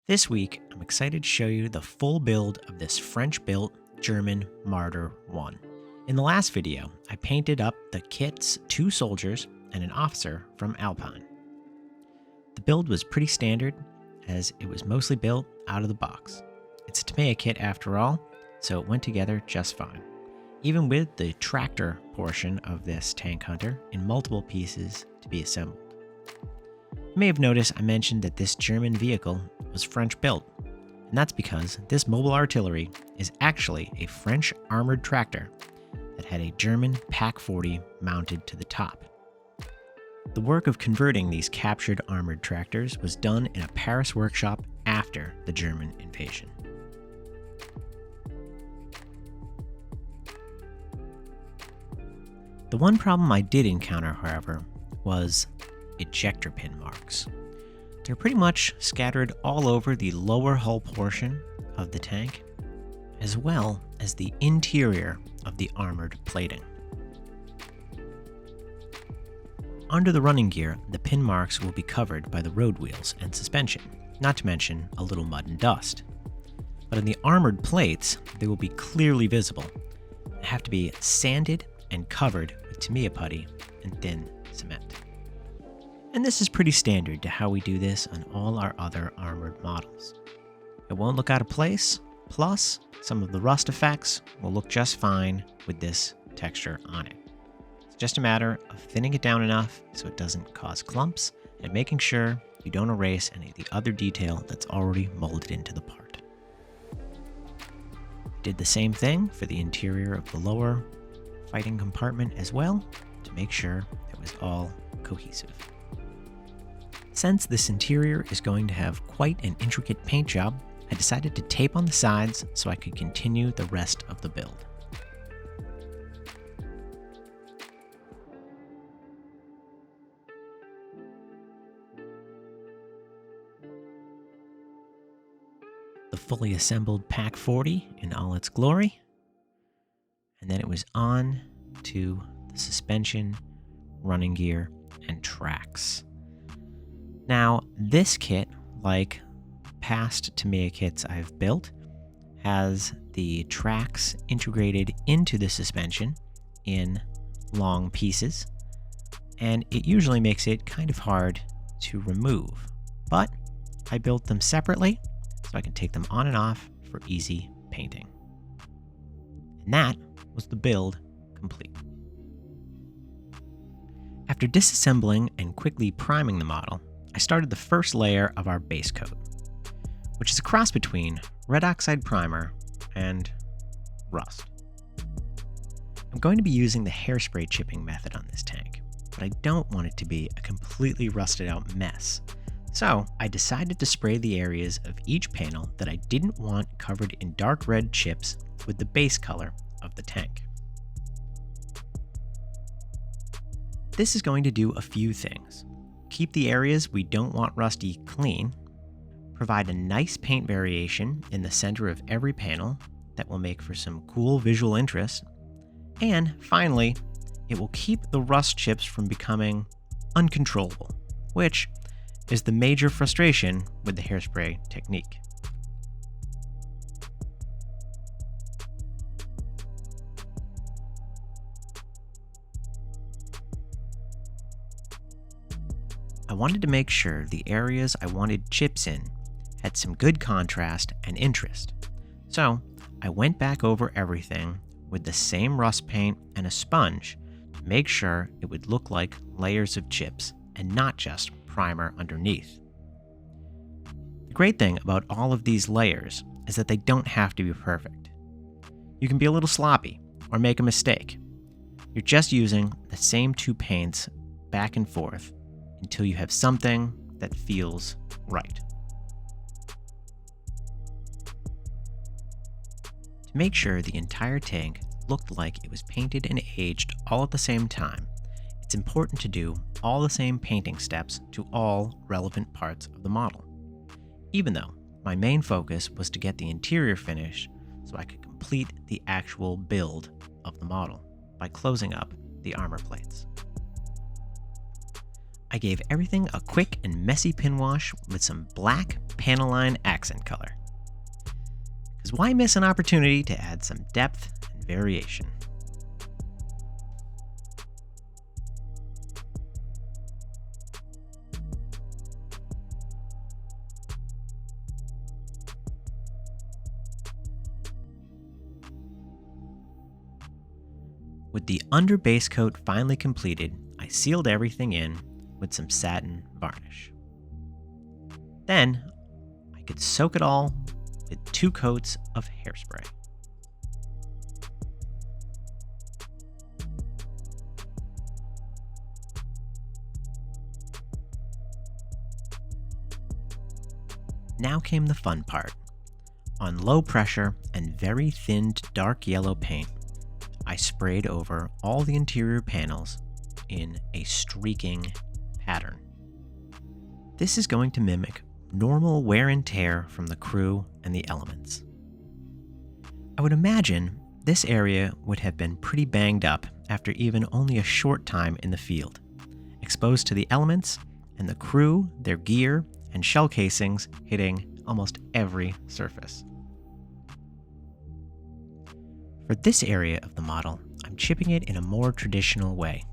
This week, I'm excited to show you the full build of this French-built German Marder 1. In the last video, I painted up the kit's 2 soldiers and an officer from Alpine. The build was pretty standard, as it was mostly built out of the box. It's a Tamiya kit after all, so it went together just fine, even with the tractor portion of this tank hunter in multiple pieces to be assembled. You may have noticed I mentioned that this German vehicle was French built, and that's because this mobile artillery is actually a French armored tractor that had a German Pak-40 mounted to the top. The work of converting these captured armored tractors was done in a Paris workshop after the German invasion. The one problem I did encounter, however, was ejector pin marks. They're pretty much scattered all over the lower hull portion of the tank, as well as the interior of the armored plating. Under the running gear, the pin marks will be covered by the road wheels and suspension, not to mention a little mud and dust. But on the armored plates, they will be clearly visible and have to be sanded and covered with Tamiya putty and thin cement. And this is pretty standard to how we do this on all our other armored models. It won't look out of place, plus some of the rust effects will look just fine with this texture on it. It's just a matter of thinning it down enough so it doesn't cause clumps and making sure you don't erase any of the other detail that's already molded into the part. Did the same thing for the interior of the lower fighting compartment as well to make sure it was all cohesive. Since this interior is going to have quite an intricate paint job, I decided to tape on the sides so I could continue the rest of the build. The fully assembled Pak-40 in all its glory, and then it was on to the suspension, running gear, and tracks. Now, this kit, like past Tamiya kits I've built, has the tracks integrated into the suspension in long pieces, and it usually makes it kind of hard to remove. But I built them separately so I can take them on and off for easy painting. And that was the build complete. After disassembling and quickly priming the model, I started the first layer of our base coat, which is a cross between red oxide primer and rust. I'm going to be using the hairspray chipping method on this tank, but I don't want it to be a completely rusted out mess. So I decided to spray the areas of each panel that I didn't want covered in dark red chips with the base color of the tank. This is going to do a few things. Keep the areas we don't want rusty clean, provide a nice paint variation in the center of every panel that will make for some cool visual interest, and finally, it will keep the rust chips from becoming uncontrollable, which is the major frustration with the hairspray technique. I wanted to make sure the areas I wanted chips in had some good contrast and interest. So I went back over everything with the same rust paint and a sponge to make sure it would look like layers of chips and not just primer underneath. The great thing about all of these layers is that they don't have to be perfect. You can be a little sloppy or make a mistake. You're just using the same 2 paints back and forth until you have something that feels right. To make sure the entire tank looked like it was painted and aged all at the same time, it's important to do all the same painting steps to all relevant parts of the model. Even though my main focus was to get the interior finished so I could complete the actual build of the model by closing up the armor plates. I gave everything a quick and messy pin wash with some black Panaline accent color. Because why miss an opportunity to add some depth and variation? With the under base coat finally completed, I sealed everything in with some satin varnish. Then, I could soak it all with 2 coats of hairspray. Now came the fun part. On low pressure and very thinned dark yellow paint, I sprayed over all the interior panels in a streaking pattern. This is going to mimic normal wear and tear from the crew and the elements. I would imagine this area would have been pretty banged up after even only a short time in the field, exposed to the elements and the crew, their gear, and shell casings hitting almost every surface. For this area of the model, I'm chipping it in a more traditional way,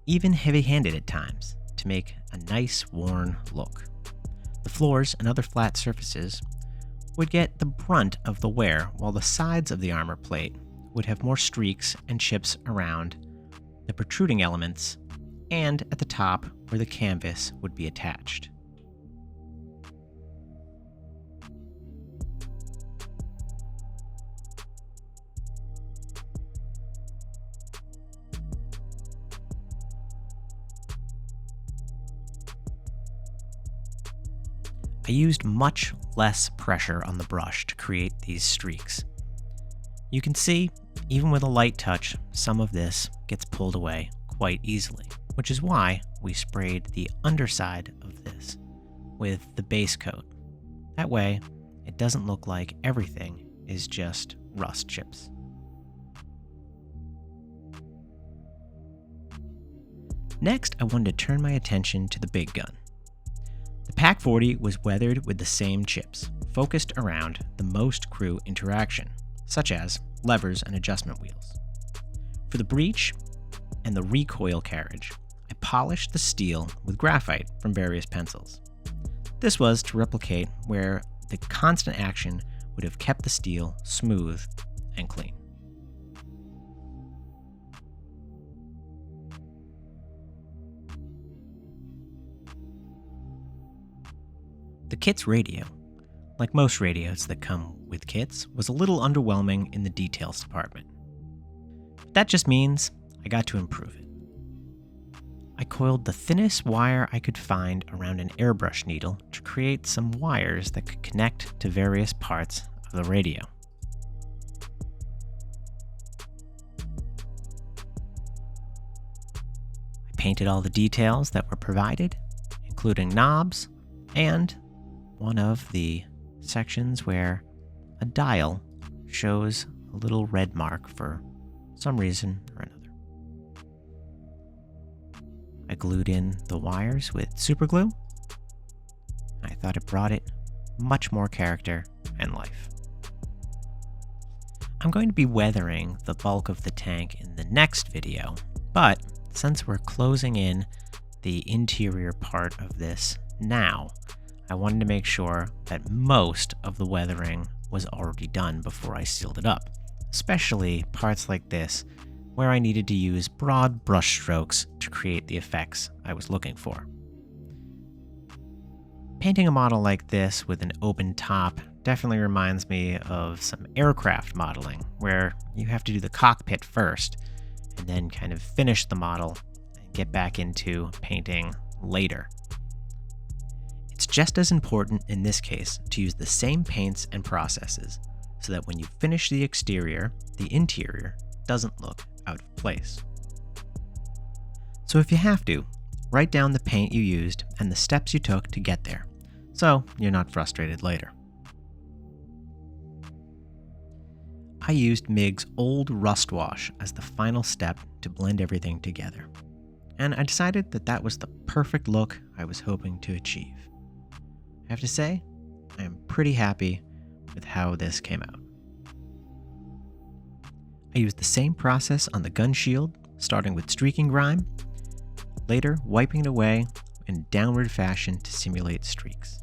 even heavy-handed at times, to make a nice worn look. The floors and other flat surfaces would get the brunt of the wear, while the sides of the armor plate would have more streaks and chips around the protruding elements and at the top where the canvas would be attached. I used much less pressure on the brush to create these streaks. You can see, even with a light touch, some of this gets pulled away quite easily, which is why we sprayed the underside of this with the base coat. That way, it doesn't look like everything is just rust chips. Next, I wanted to turn my attention to the big gun. The Pak 40 was weathered with the same chips, focused around the most crew interaction, such as levers and adjustment wheels. For the breech and the recoil carriage, I polished the steel with graphite from various pencils. This was to replicate where the constant action would have kept the steel smooth and clean. The kit's radio, like most radios that come with kits, was a little underwhelming in the details department. That just means I got to improve it. I coiled the thinnest wire I could find around an airbrush needle to create some wires that could connect to various parts of the radio. I painted all the details that were provided, including knobs and one of the sections where a dial shows a little red mark for some reason or another. I glued in the wires with super glue. I thought it brought it much more character and life. I'm going to be weathering the bulk of the tank in the next video, but since we're closing in the interior part of this now, I wanted to make sure that most of the weathering was already done before I sealed it up, especially parts like this, where I needed to use broad brush strokes to create the effects I was looking for. Painting a model like this with an open top definitely reminds me of some aircraft modeling, where you have to do the cockpit first, and then kind of finish the model and get back into painting later. It's just as important in this case to use the same paints and processes so that when you finish the exterior, the interior doesn't look out of place. So if you have to, write down the paint you used and the steps you took to get there, so you're not frustrated later. I used MIG's Old Rust Wash as the final step to blend everything together. and I decided that that was the perfect look I was hoping to achieve. I have to say, I am pretty happy with how this came out. I used the same process on the gun shield, starting with streaking grime, later wiping it away in downward fashion to simulate streaks.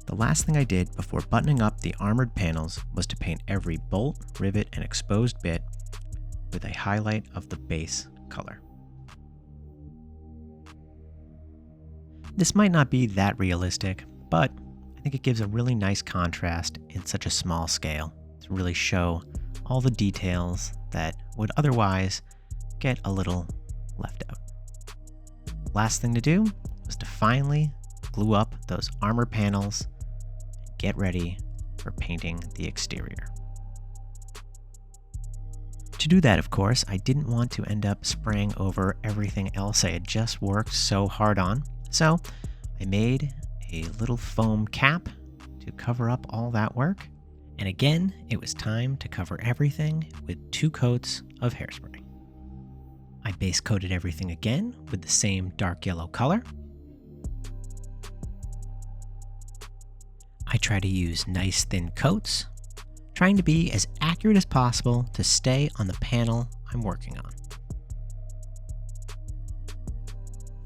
The last thing I did before buttoning up the armored panels was to paint every bolt, rivet, and exposed bit with a highlight of the base color. This might not be that realistic, but I think it gives a really nice contrast in such a small scale to really show all the details that would otherwise get a little left out. Last thing to do was to finally glue up those armor panels and get ready for painting the exterior. To do that, of course, I didn't want to end up spraying over everything else I had just worked so hard on, so I made a little foam cap to cover up all that work. And again, it was time to cover everything with 2 coats of hairspray. I base coated everything again with the same dark yellow color. I try to use nice thin coats, trying to be as accurate as possible to stay on the panel I'm working on.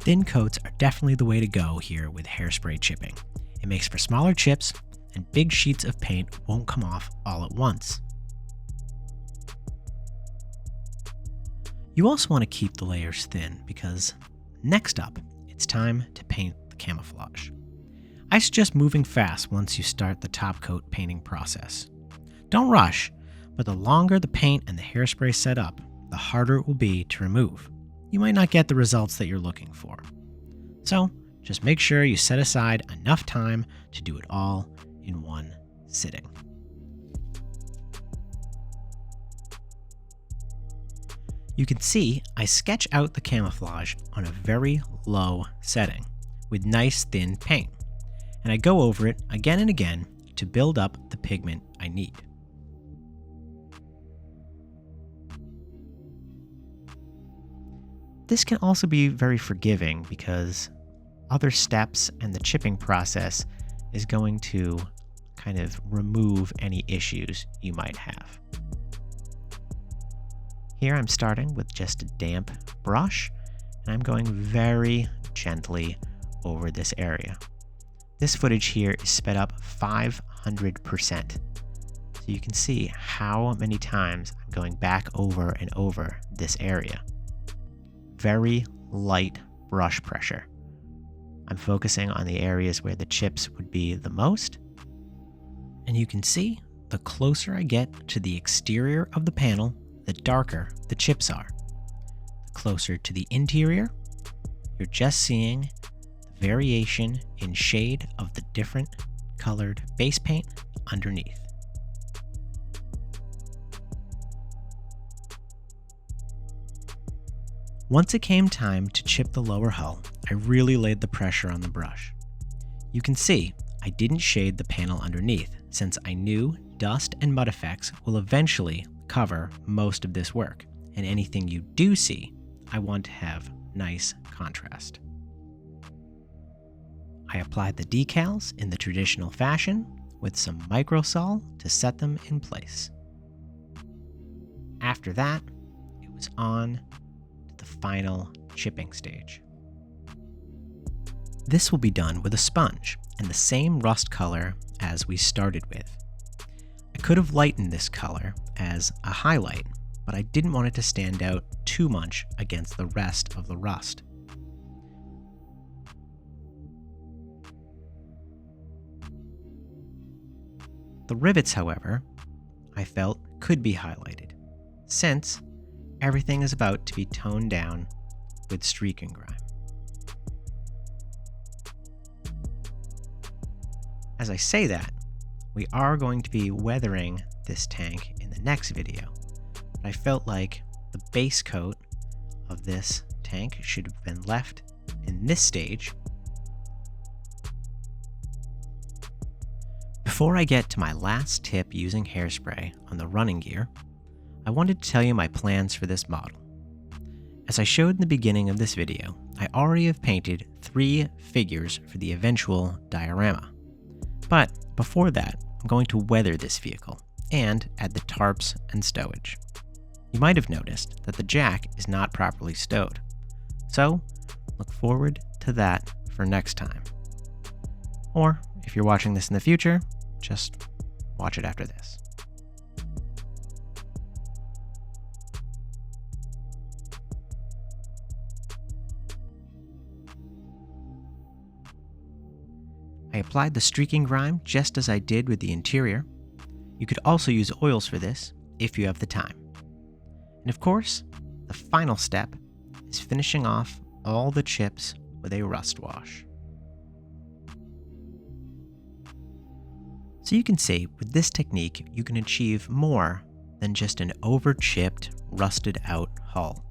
Thin coats are definitely the way to go here with hairspray chipping. It makes for smaller chips, and big sheets of paint won't come off all at once. You also want to keep the layers thin because next up, it's time to paint the camouflage. I suggest moving fast once you start the top coat painting process. Don't rush, but the longer the paint and the hairspray set up, the harder it will be to remove. You might not get the results that you're looking for. So just make sure you set aside enough time to do it all in one sitting. You can see I sketch out the camouflage on a very low setting with nice thin paint, and I go over it again and again to build up the pigment I need. This can also be very forgiving because other steps and the chipping process is going to kind of remove any issues you might have. Here I'm starting with just a damp brush, and I'm going very gently over this area. This footage here is sped up 500%. So you can see how many times I'm going back over and over this area. Very light brush pressure. I'm focusing on the areas where the chips would be the most. And you can see the closer I get to the exterior of the panel, the darker the chips are. The closer to the interior, you're just seeing the variation in shade of the different colored base paint underneath. Once it came time to chip the lower hull, I really laid the pressure on the brush. You can see I didn't shade the panel underneath since I knew dust and mud effects will eventually cover most of this work, and anything you do see, I want to have nice contrast. I applied the decals in the traditional fashion with some microsol to set them in place. After that, it was on to the final chipping stage. This will be done with a sponge and the same rust color as we started with. I could have lightened this color as a highlight, but I didn't want it to stand out too much against the rest of the rust. The rivets, however, I felt could be highlighted, since everything is about to be toned down with streaking grime. As I say that, we are going to be weathering this tank in the next video, but I felt like the base coat of this tank should have been left in this stage. Before I get to my last tip using hairspray on the running gear, I wanted to tell you my plans for this model. As I showed in the beginning of this video, I already have painted 3 figures for the eventual diorama. But before that, I'm going to weather this vehicle and add the tarps and stowage. You might have noticed that the jack is not properly stowed, so look forward to that for next time. Or if you're watching this in the future, just watch it after this. I applied the streaking grime just as I did with the interior. You could also use oils for this if you have the time. And of course, the final step is finishing off all the chips with a rust wash. So you can see with this technique, you can achieve more than just an over-chipped, rusted out hull.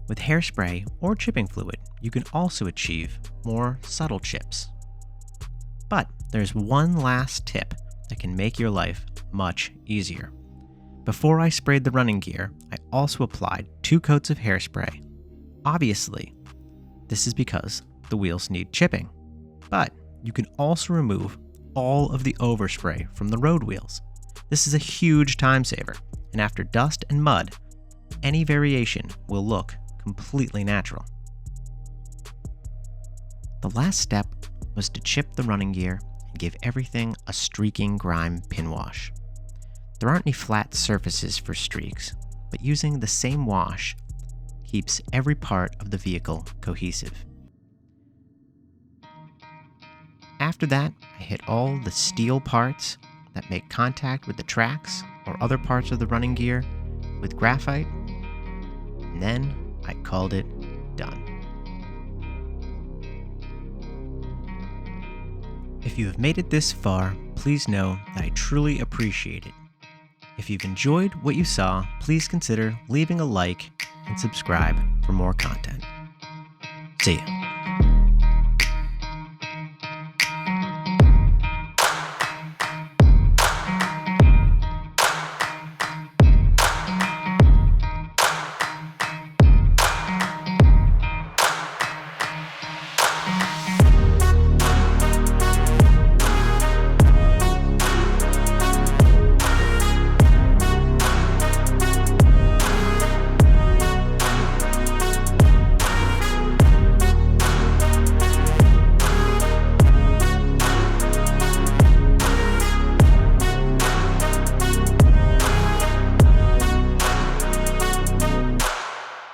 With hairspray or chipping fluid, you can also achieve more subtle chips. But there's one last tip that can make your life much easier. Before I sprayed the running gear, I also applied 2 coats of hairspray. Obviously, this is because the wheels need chipping, but you can also remove all of the overspray from the road wheels. This is a huge time saver, and after dust and mud, any variation will look completely natural. The last step was to chip the running gear and give everything a streaking grime pin wash. There aren't any flat surfaces for streaks, but using the same wash keeps every part of the vehicle cohesive. After that, I hit all the steel parts that make contact with the tracks or other parts of the running gear with graphite, and then I called it done. If you have made it this far, please know that I truly appreciate it. If you've enjoyed what you saw, please consider leaving a like and subscribe for more content. See ya.